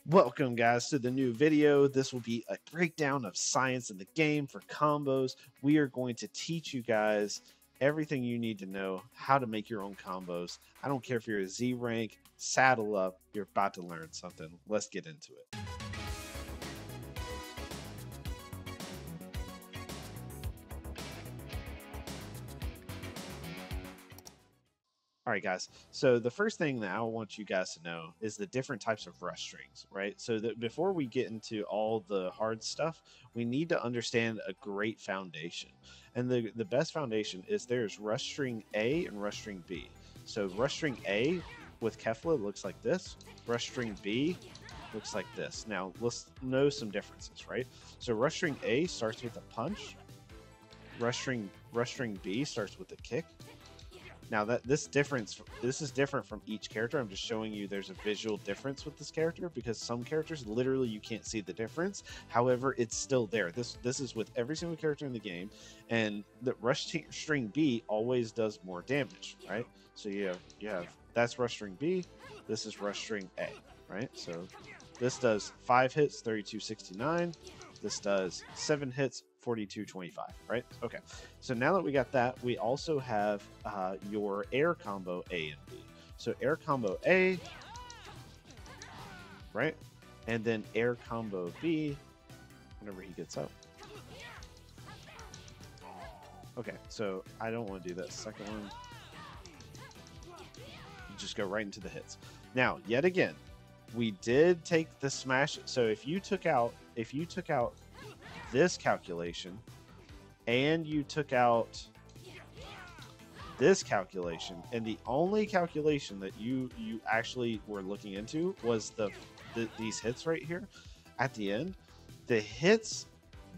Welcome, guys, to the new video. This will be a breakdown of science in the game for combos. We are going to teach you guys everything you need to know how to make your own combos. I don't care if you're a Z rank, saddle up, you're about to learn something. Let's get into it. All right, guys. So the first thing that I want you guys to know is the different types of rush strings, right? So that before we get into all the hard stuff, we need to understand a great foundation. And the best foundation is there's rush string A and rush string B. So rush string A with Kefla looks like this. Rush string B looks like this. Now let's know some differences, right? So rush string A starts with a punch. Rush string B starts with a kick. Now this is different from each character. I'm just showing you there's a visual difference with this character because some characters literally you can't see the difference. However, it's still there. This is with every single character in the game, and the rush string B always does more damage, right? So you have that's rush string B. This is rush string A, right? So this does 5 hits, 3269. This does 7 hits, 4225, right? Okay, so now that we got that, we also have your air combo A and B. So air combo A, right? And then air combo B whenever he gets up. Okay, so I don't want to do that second one. Just go right into the hits. Now, yet again, we did take the smash. So if you took out this calculation and you took out this calculation, and the only calculation that you actually were looking into was these hits right here at the end, the hits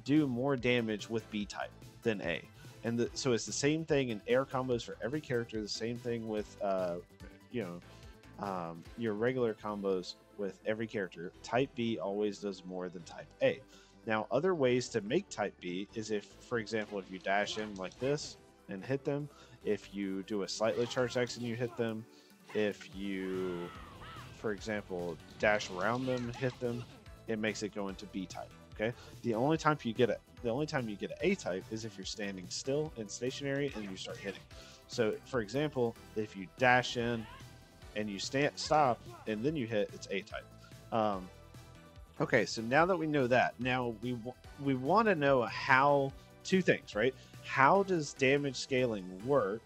do more damage with B type than A. And so it's the same thing in air combos for every character, the same thing with your regular combos with every character. Type B always does more than type A. Now, other ways to make type B is if, for example, if you dash in like this and hit them, if you do a slightly charged X and you hit them, if you, for example, dash around them, hit them, it makes it go into B type. Okay. The only time you get an A type is if you're standing still and stationary and you start hitting. So, for example, if you dash in and you stop and then you hit, it's A type. Okay, so now that we know that, now we want to know how, two things, right? How does damage scaling work,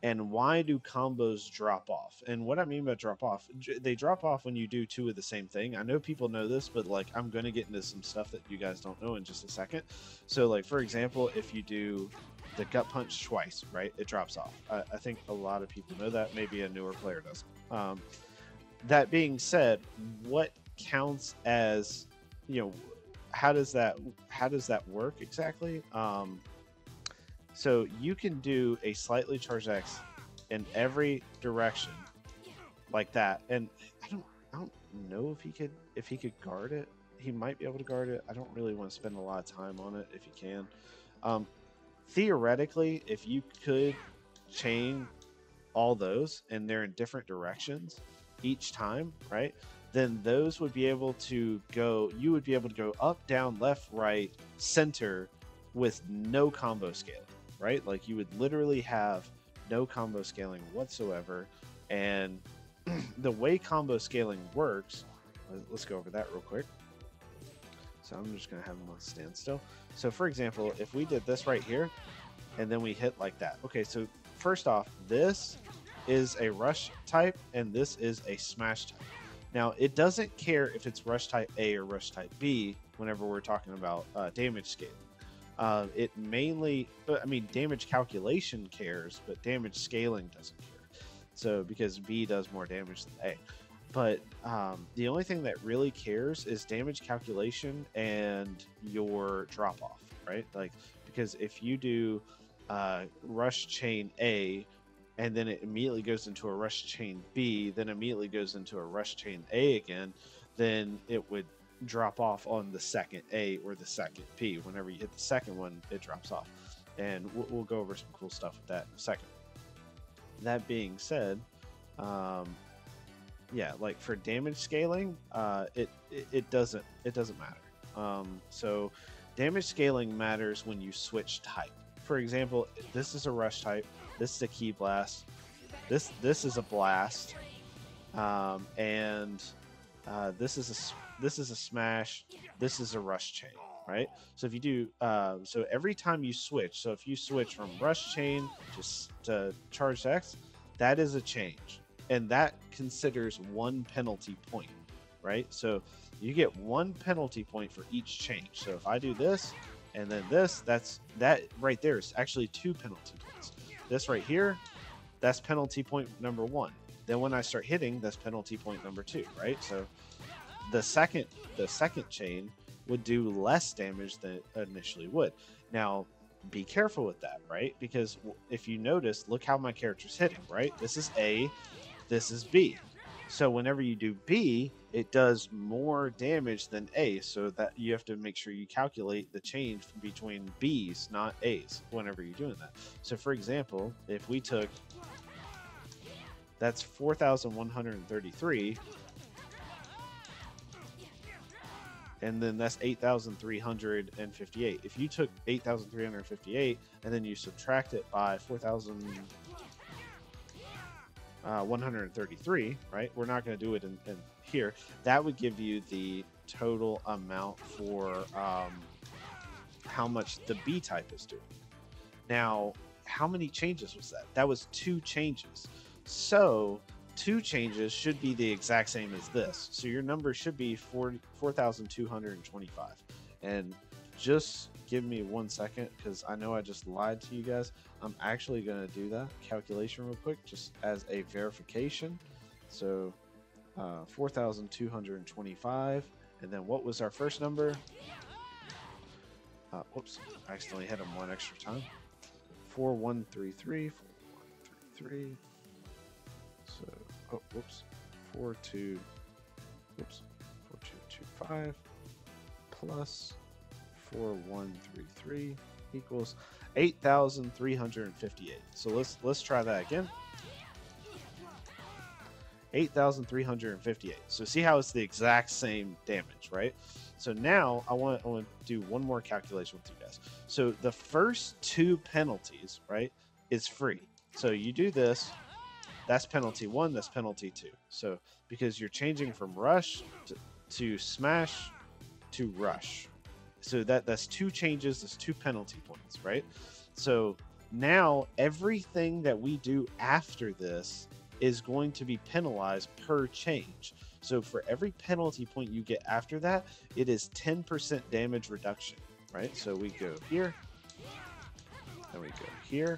and why do combos drop off? And what I mean by drop off, they drop off when you do two of the same thing. I know people know this, but like I'm going to get into some stuff that you guys don't know in just a second. So like, for example, if you do the gut punch twice, right, it drops off. I think a lot of people know that. Maybe a newer player doesn't. That being said, what counts as, how does that work exactly? So you can do a slightly charged X in every direction like that, and I don't know if he could guard it. He might be able to guard it. I don't really want to spend a lot of time on it if he can. Theoretically, if you could chain all those and they're in different directions each time, right? Then those would be able to go, you would be able to go up, down, left, right, center with no combo scaling, right? Like you would literally have no combo scaling whatsoever. And the way combo scaling works, let's go over that real quick. So I'm just going to have them on standstill. So for example, if we did this right here and then we hit like that. Okay, so first off, this is a rush type and this is a smash type. Now, it doesn't care if it's rush type A or rush type B whenever we're talking about damage scaling. It mainly, damage calculation cares, but damage scaling doesn't care. So, because B does more damage than A. But the only thing that really cares is damage calculation and your drop off, right? Like, because if you do rush chain A, and then it immediately goes into a rush chain B, then immediately goes into a rush chain A again, then it would drop off on the second A or the second P. Whenever you hit the second one, it drops off. And we'll go over some cool stuff with that in a second. That being said, yeah, like for damage scaling, it doesn't matter. So damage scaling matters when you switch type. For example, this is a rush type, this is a ki blast, this is a blast, and this is a smash, this is a rush chain, right? So if you do, so every time you switch, so if you switch from rush chain just to charged X, that is a change, and that considers one penalty point, right? So you get one penalty point for each change. So if I do this and then this, that right there is actually two penalty points. This right here, that's penalty point number one. Then when I start hitting, that's penalty point number two, right? So the second chain would do less damage than it initially would. Now, be careful with that, right? Because if you notice, look how my character's hitting, right? This is A, this is B. So whenever you do B, it does more damage than A, so that you have to make sure you calculate the change between B's, not A's, whenever you're doing that. So for example, if we took, that's 4,133, and then that's 8,358. If you took 8,358 and then you subtract it by 4,133, right? We're not going to do it in here. That would give you the total amount for how much the B type is doing. Now, how many changes was that? That was 2 changes. So 2 changes should be the exact same as this. So your number should be 4,225. And just give me 1 second, because I know I just lied to you guys. I'm actually going to do that calculation real quick, just as a verification. So 4,225. And then what was our first number? Whoops, I accidentally hit him 1 extra time. 4133, 4133. So, oh, whoops, 4225 plus 4133 equals 8,358. So let's try that again. 8,358. So see how it's the exact same damage, right? So now I want to do one more calculation with you guys. So the first 2 penalties, right, is free. So you do this. That's penalty 1, that's penalty 2. So because you're changing from rush to smash to rush. So that's 2 changes, that's 2 penalty points, right? So now everything that we do after this is going to be penalized per change. So for every penalty point you get after that, it is 10% damage reduction, right? So we go here, and we go here.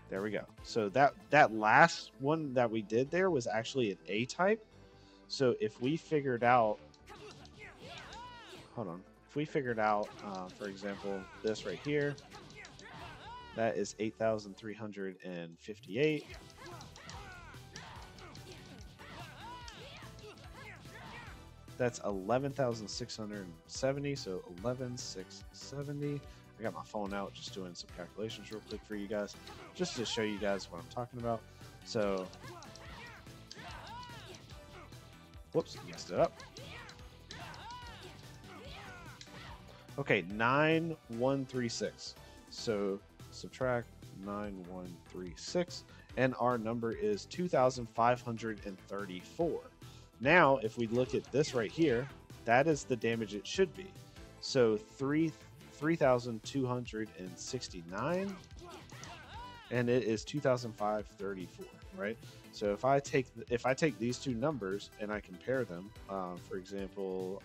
There we go. So that last one that we did there was actually an A type. So if we figured out, hold on, if we figured out, for example, this right here, that is 8,358. That's 11,670. So 11,670. I got my phone out, just doing some calculations real quick for you guys, just to show you guys what I'm talking about. So, whoops, messed it up. Okay, 9,136. So subtract 9,136, and our number is 2,534. Now, if we look at this right here, that is the damage it should be. So 3,269, and it is 2,534, right? So if I take these 2 numbers and I compare them, for example,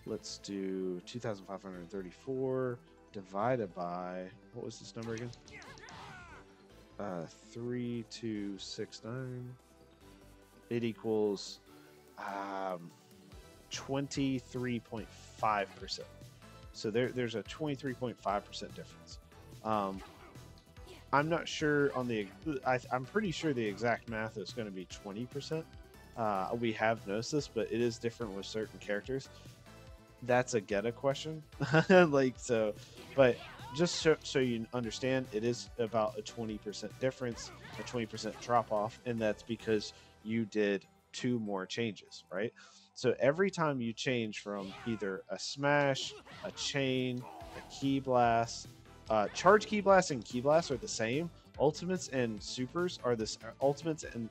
let's do 2,534 divided by, what was this number again? 3,269. It equals 23.5%. So there's a 23.5% difference. I'm not sure on the, I'm pretty sure the exact math is going to be 20%. We have noticed this, but it is different with certain characters. That's a get a question. Like, so, but just so you understand, it is about a 20% difference, a 20% drop off, and that's because you did 2 more changes, right? So every time you change from either a smash, a chain, a key blast, charge key blast and key blast are the same. Ultimates and supers are this. Ultimates and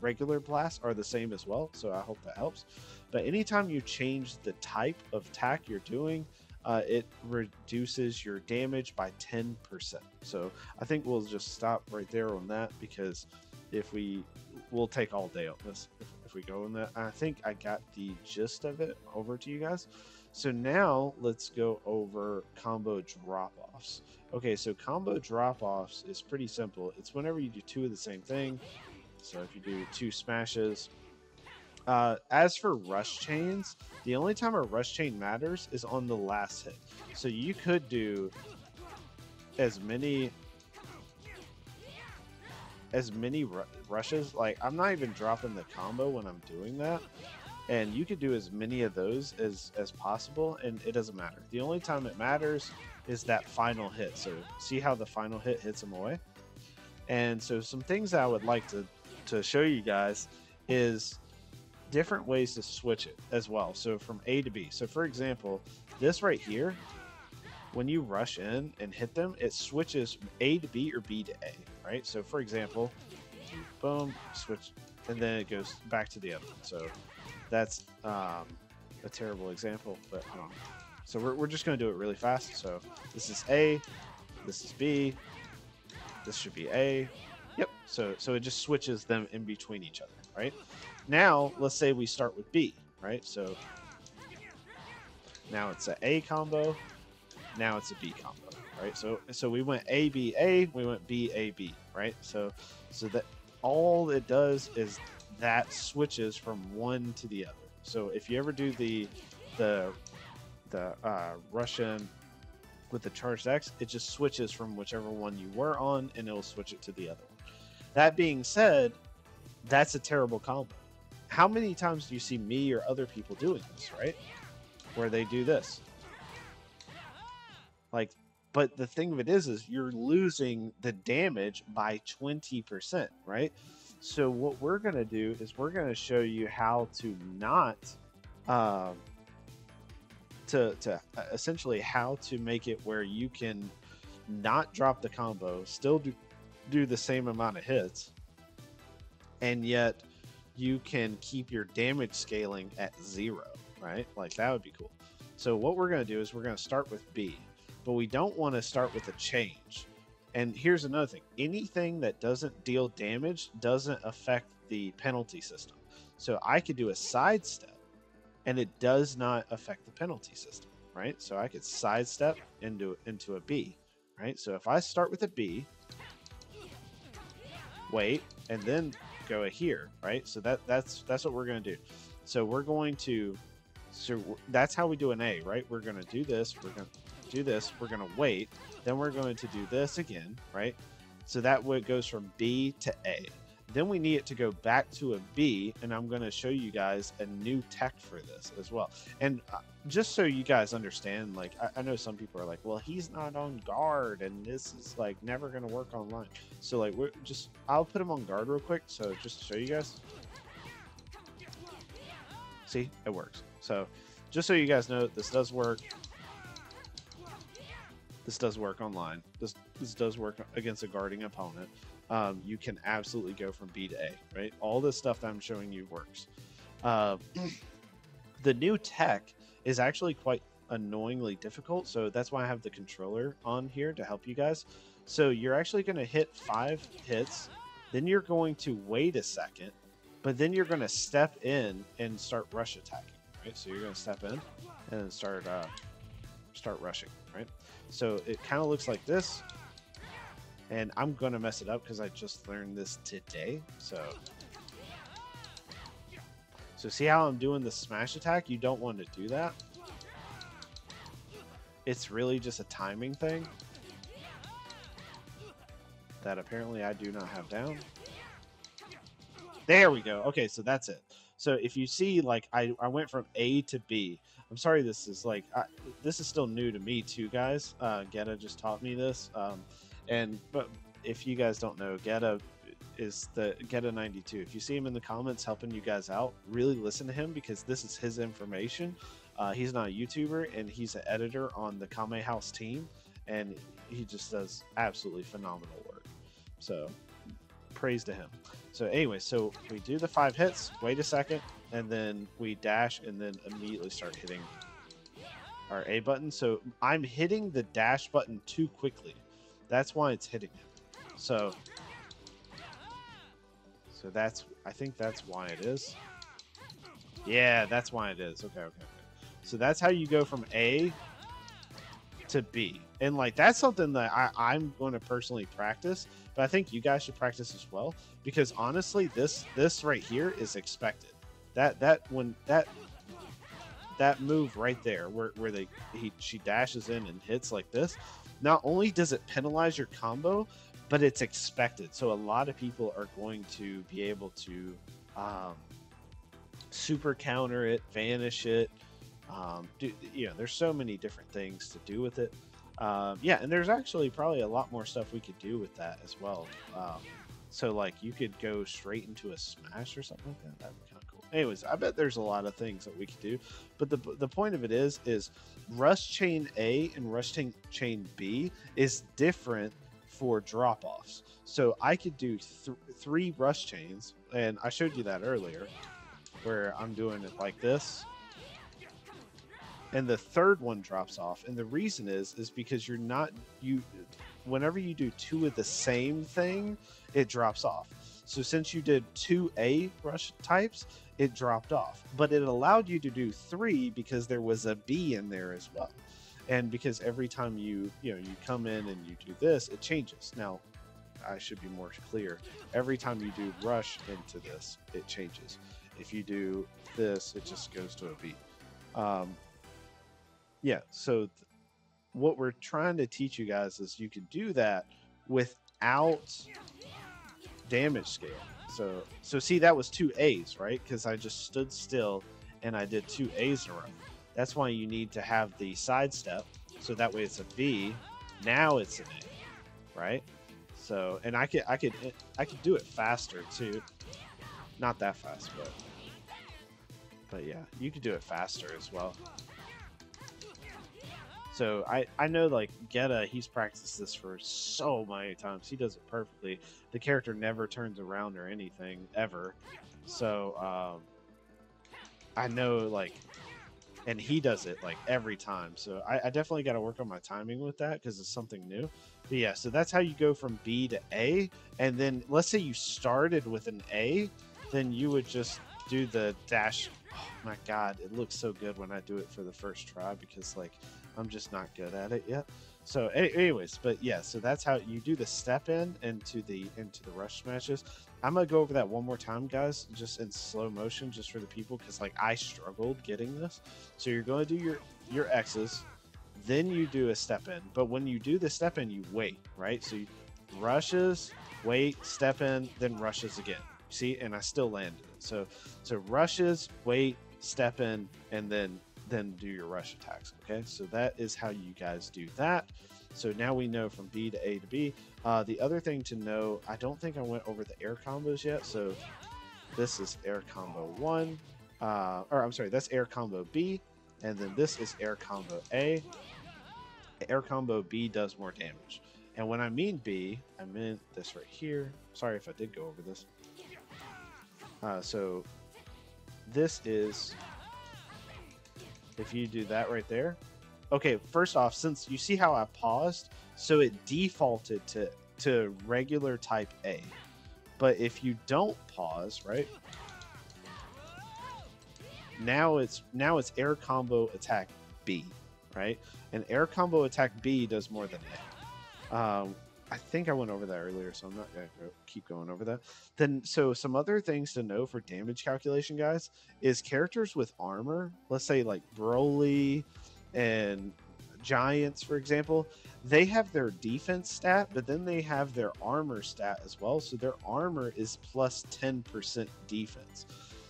regular blasts are the same as well. So I hope that helps. But anytime you change the type of attack you're doing, it reduces your damage by 10%. So I think we'll just stop right there on that, because if we'll take all day on this if we go in that. I think I got the gist of it over to you guys. So now let's go over combo drop-offs. Okay, so combo drop-offs is pretty simple. It's whenever you do 2 of the same thing. So if you do 2 smashes. As for rush chains, the only time a rush chain matters is on the last hit. So you could do as many rushes. Like, I'm not even dropping the combo when I'm doing that, and you could do as many of those as possible, and it doesn't matter. The only time it matters is that final hit. So see how the final hit hits them away. And so some things that I would like to show you guys is different ways to switch it as well. So from A to B. So for example, this right here, when you rush in and hit them, it switches A to B or B to A, right? So for example, boom, switch, and then it goes back to the other one. So that's a terrible example, but so we're just going to do it really fast. So this is A, this is B, this should be A. Yep. So it just switches them in between each other, right? Now, let's say we start with B, right? So now it's an A combo. Now it's a B combo, right? So we went A, B, A. We went B, A, B, right? So that all it does is that switches from one to the other. So if you ever do the Russian with the charged X, it just switches from whichever one you were on, and it'll switch it to the other one. That being said, that's a terrible combo. How many times do you see me or other people doing this, right? Where they do this. Like, but the thing of it is you're losing the damage by 20%, right? So what we're going to do is we're going to show you how to not, essentially how to make it where you can not drop the combo, still do the same amount of hits, and yet you can keep your damage scaling at 0, right? Like, that would be cool. So what we're going to do is we're going to start with B, but we don't want to start with a change. And here's another thing. Anything that doesn't deal damage doesn't affect the penalty system. So I could do a sidestep, and it does not affect the penalty system, right? So I could sidestep into a B, right? So if I start with a B, wait, and then go here, right? So that's what we're going to do. So we're going to, so that's how we do an A, right? We're going to do this, we're going to do this, we're going to wait, then we're going to do this again, right? So that way it goes from B to A. Then we need it to go back to a B, and I'm going to show you guys a new tech for this as well. And just so you guys understand, like, I know some people are like, well, he's not on guard, and this is like never going to work online. So like, I'll put him on guard real quick. So just to show you guys, see, it works. So just so you guys know, this does work. This does work online. This does work against a guarding opponent. You can absolutely go from B to A, right? All this stuff that I'm showing you works. The new tech is actually quite annoyingly difficult, so that's why I have the controller on here to help you guys. So you're actually going to hit 5 hits, then you're going to wait a second, but then you're going to step in and start rush attacking, right? So you're going to step in and then start rushing, right? So it kind of looks like this. And I'm going to mess it up because I just learned this today. So see how I'm doing the smash attack? You don't want to do that. It's really just a timing thing that apparently I do not have down. There we go. Okay, so that's it. So if you see, like, I went from A to B. I'm sorry, this is like this is still new to me too, guys. Geta just taught me this, but if you guys don't know, Geta is the Geta 92. If you see him in the comments helping you guys out, really listen to him because this is his information. He's not a YouTuber, and he's an editor on the Kame House team, and he just does absolutely phenomenal work. So praise to him. So anyway, so we do the 5 hits, wait a second, and then we dash, and then immediately start hitting our A button. So I'm hitting the dash button too quickly. That's why it's hitting it. So that's, I think that's why it is. Yeah, that's why it is. Okay. So that's how you go from A to B. And like, that's something that I'm going to personally practice, but I think you guys should practice as well, because honestly, this right here is expected. That move right there where she dashes in and hits like this, not only does it penalize your combo, but it's expected. So a lot of people are going to be able to super counter it, vanish it. There's so many different things to do with it. Yeah, and there's actually probably a lot more stuff we could do with that as well. So like, you could go straight into a smash or something like that. That'd be kind of cool. Anyways, I bet there's a lot of things that we could do, but the point of it is rush chain A and rush chain B is different for drop offs. So I could do 3 rush chains, and I showed you that earlier, where I'm doing it like this, and the third one drops off. And the reason is because whenever you do 2 of the same thing, it drops off. So since you did 2 A rush types, it dropped off, but it allowed you to do 3 because there was a B in there as well. And because every time you come in and you do this, it changes. Now, I should be more clear. Every time you do rush into this, it changes. If you do this, it just goes to a B. Yeah, so what we're trying to teach you guys is you can do that without damage scale. So see, that was 2 A's, right? Because I just stood still and I did 2 A's in a row. That's why you need to have the sidestep, so that way it's a B. Now it's an A, right? So, and I could do it faster too. Not that fast, but yeah, you could do it faster as well. So I know, like, Geta, he's practiced this for so many times. He does it perfectly. The character never turns around or anything ever. So I know, like, and he does it like every time. So I definitely got to work on my timing with that because it's something new. But yeah, so that's how you go from B to A. And then let's say you started with an A, then you would just do the dash. Oh my God, it looks so good when I do it for the first try because, like, I'm just not good at it yet. So anyways, but yeah, so that's how you do the step in into the rush smashes. I'm gonna go over that one more time, guys, just in slow motion, just for the people, because like I struggled getting this. So you're going to do your X's, then you do a step in. But when you do the step in, you wait, right? So you rushes, wait, step in, then rushes again. See, and I still landed it. So rushes, wait, step in, and then do your rush attacks. Okay, so that is how you guys do that. So now we know from B to A to B. The other thing to know, I don't think I went over the air combos yet. So this is air combo 1, or I'm sorry, that's air combo B, and then this is air combo A. Air combo B does more damage. And when I mean B, I meant this right here. Sorry if I did go over this. So this is, if you do that right there. Okay, first off, since you see how I paused, so it defaulted to regular type A. But if you don't pause, right? Now it's air combo attack B, right? And air combo attack B does more than A. I think I went over that earlier, so I'm not going to keep going over that. Then, so some other things to know for damage calculation, guys, is characters with armor, let's say like Broly and Giants, for example, they have their defense stat, but then they have their armor stat as well. So their armor is plus 10% defense.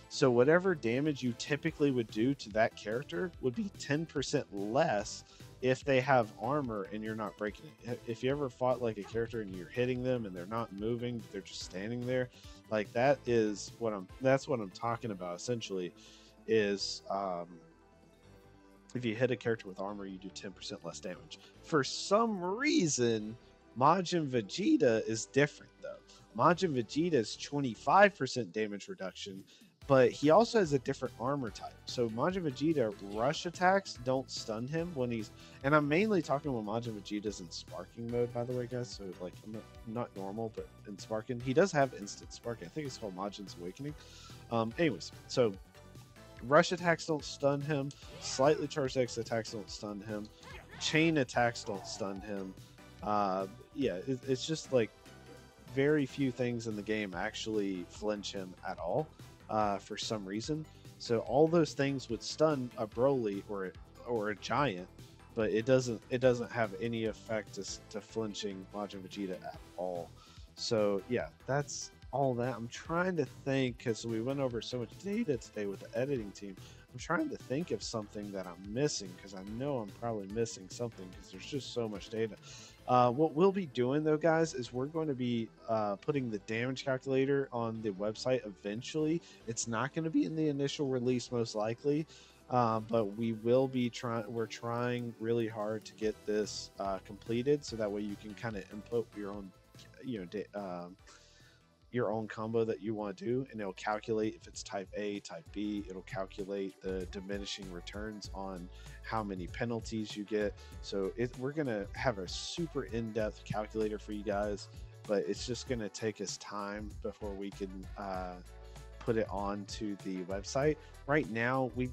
So whatever damage you typically would do to that character would be 10% less if they have armor and you're not breaking it. If you ever fought like a character and you're hitting them and they're not moving, they're just standing there, like that's what I'm talking about essentially is if you hit a character with armor, you do 10% less damage. For some reason, Majin Vegeta is different though. Majin Vegeta is 25% damage reduction, but he also has a different armor type. So Majin Vegeta rush attacks don't stun him when he's, and I'm mainly talking when Majin Vegeta's in sparking mode, by the way, guys. So like not normal, but in sparking, he does have instant sparking. I think it's called Majin's Awakening. Anyways, so rush attacks don't stun him, slightly charged X attacks don't stun him, chain attacks don't stun him. It's just like very few things in the game actually flinch him at all for some reason. So all those things would stun a Broly or a Giant, but it doesn't have any effect to flinching Majin Vegeta at all. So yeah, that's all that. I'm trying to think, because we went over so much data today with the editing team. I'm trying to think of something that I'm missing, because I know I'm probably missing something because there's just so much data. What we'll be doing though, guys, is we're going to be putting the damage calculator on the website eventually. It's not going to be in the initial release most likely, but we will be we're trying really hard to get this completed, so that way you can kind of input your own your own combo that you want to do, and it'll calculate if it's type A, type B. It'll calculate the diminishing returns on how many penalties you get. So we're gonna have a super in-depth calculator for you guys, but it's just gonna take us time before we can put it onto the website. Right now, we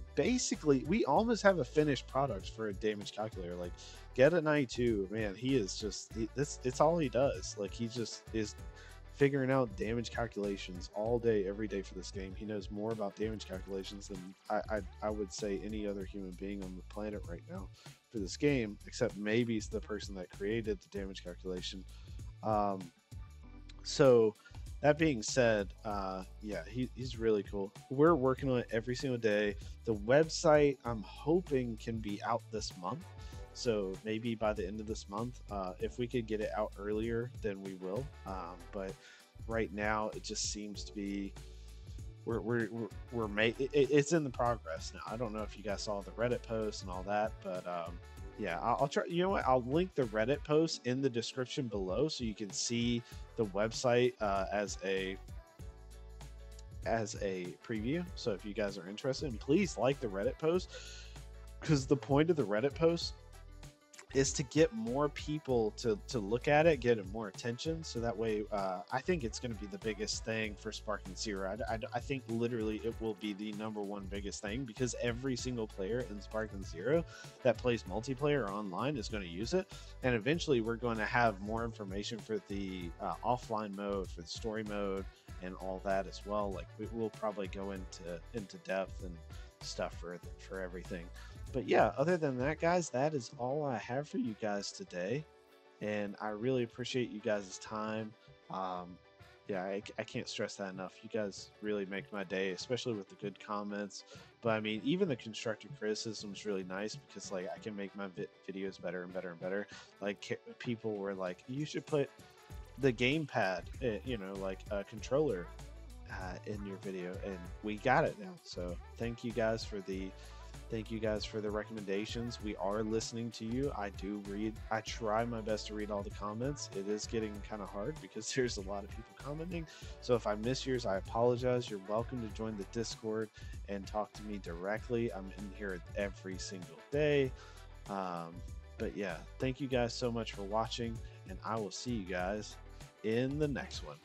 almost have a finished product for a damage calculator. Like Geta 92, man, he is just it's all he does. Like he just is figuring out damage calculations all day, every day for this game. He knows more about damage calculations than I would say any other human being on the planet right now for this game, except maybe it's the person that created the damage calculation. So that being said, he's really cool. We're working on it every single day. The website, I'm hoping, can be out this month. So maybe by the end of this month, if we could get it out earlier, then we will. But right now, it just seems to be it's in the progress now. I don't know if you guys saw the Reddit post and all that, but I'll try. You know what? I'll link the Reddit post in the description below, so you can see the website as a preview. So if you guys are interested, please like the Reddit post, because the point of the Reddit post is to get more people to look at it, get it more attention, so that way I think it's going to be the biggest thing for Sparking Zero. I think literally it will be the #1 biggest thing, because every single player in Sparking Zero that plays multiplayer or online is going to use it, and eventually we're going to have more information for the offline mode, for the story mode, and all that as well. Like we'll probably go into depth and stuff for everything. But yeah, other than that, guys, that is all I have for you guys today, and I really appreciate you guys' time. I can't stress that enough. You guys really make my day, especially with the good comments. But I mean, even the constructive criticism is really nice, because like I can make my videos better and better and better. Like people were like, you should put the gamepad, like a controller in your video, and we got it now. So thank you guys for the recommendations. We are listening to you. I try my best to read all the comments. It is getting kind of hard because there's a lot of people commenting. So if I miss yours, I apologize. You're welcome to join the Discord and talk to me directly. I'm in here every single day. But yeah, thank you guys so much for watching, and I will see you guys in the next one.